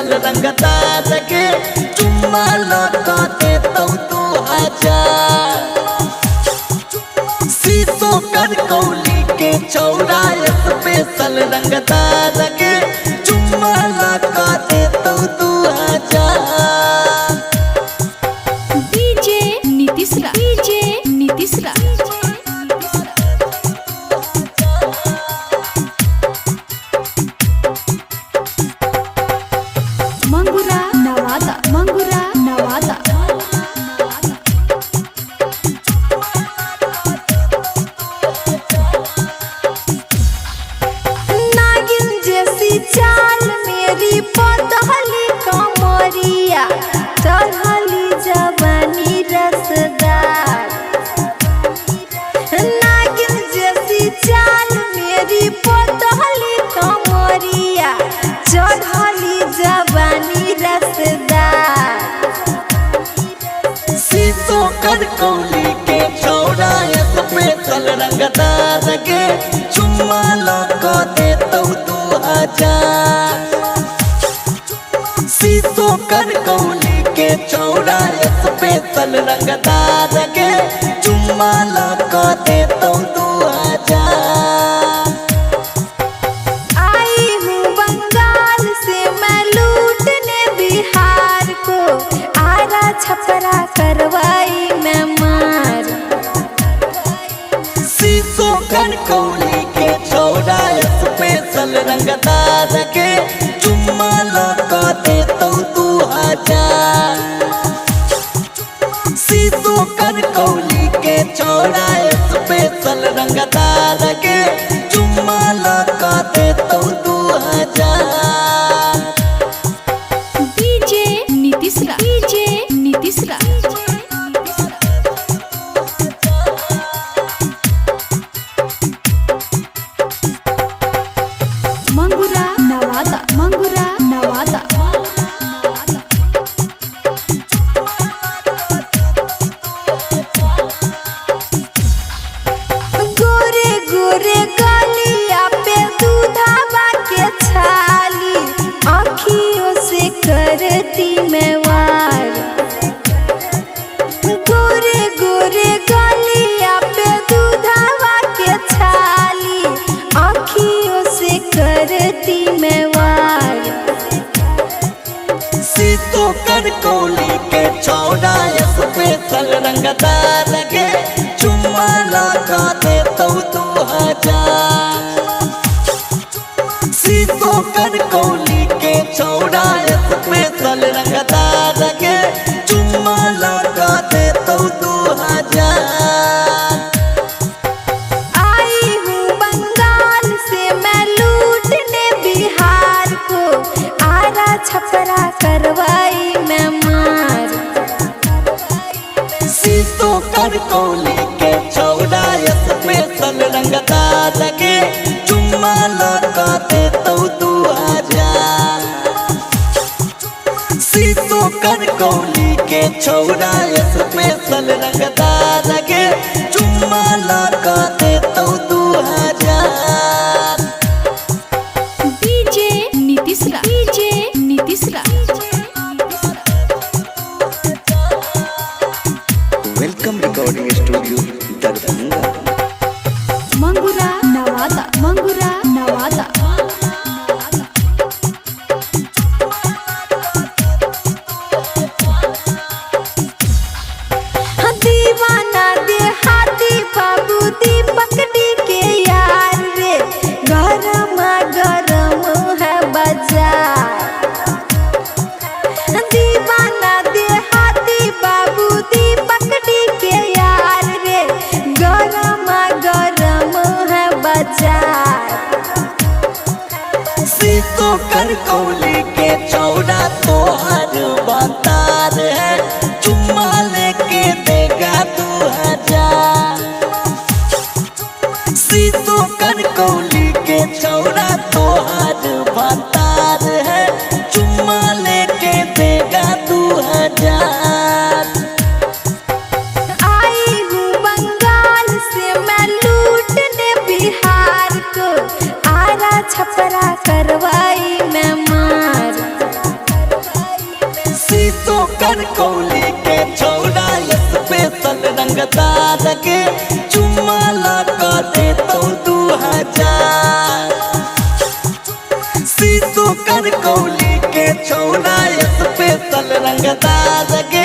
Special रंगदार के चुम्मा लगा देता तू हजार। शीशो कर कौली के चौड़ा स्पेशल रंगदार के चुम्मा लगा देता तू हजार। डीजे नीतीश रा, डीजे नीतीश रा। मंगुरा नवादा, मंगुरा नवादा। नागिन जैसी चाल मेरी पतली कमरिया, चढ़ली जवानी रसदार। नागिन जैसी चाल मेरी पतली कमरिया, चढ़ली जवानी रसदार। शीशो कर कौली के चौड़ा स्पेशल रंगदार के चुम्मा लगा देता तू हजार। शीशो कर कौली के चौड़ा स्पेशल रंगदार के चुम्मा लगा देता तू हजार। आई हूँ बंगाल से मैं लूटने बिहार को, आरा छपरा करवाई मैं मार। शीशो कर कौली के चौड़ा स्पेशल रंगदार के चुम्मा लगा देता तू हजार। शीशो कर कौली के चौड़ा स्पेशल रंगदार के चुम्मा लगा देता तू हजार। डीजे नीतीश रा, डीजे नीतीश रा। मंगुरा नवादा, मंगुरा नवादा। गोरे गोरे गलिया पे दूधावा के छाली, आँखियों से करती मैं वार। गोरे गोरे गलिया पे दूधावा के छाली, आँखियों से करती मैं वार। शीशो कर कौली के चौड़ा स्पेशल रंगदार के चुम्मा लगा देता तू हजार। शीशो कर कौली के चौड़ा स्पेशल रंगदार के चुम्मा लगा देता तू हजार। आई हूँ बंगाल से मैं लूटने बिहार को, आरा छपरा करवाई मैं मार। शीशो कर कौली के चौड़ा स्पेशल रंगदार के चुम्मा लगा देता तू हजार। शीशो कर कौली के चौड़ा स्पेशल रंगदार के चुम्मा लगा देता तू हजार। डीजे नीतीश रा, डीजे नीतीश रा। Welcome recording studio Darbhanga. Mangura Nawada, Mangura Nawada. दीवाना देहाती बाबू दीपक डी के यार रे, गरमा गरम है बाजार। दीवाना देहाती बाबू दीपक डी के यार रे, गरमा गरम है बाजार। शीशो कर कौली के चौड़ा तोहर बतार है, चुम्मा लेके देगा 2000। शीशो कर कौली के चौड़ा तोहर बतार है, चुम्मा लेके देगा 2000। आई हूँ बंगाल से मैं लूटने बिहार को, आरा छपरा करवाई मैं मार। कर कौली के छौड़ा स्पेशल रंगदार के चुम्मा लगा दे तो 2000 शीशो कर कौली के छौड़ा स्पेशल रंगदार के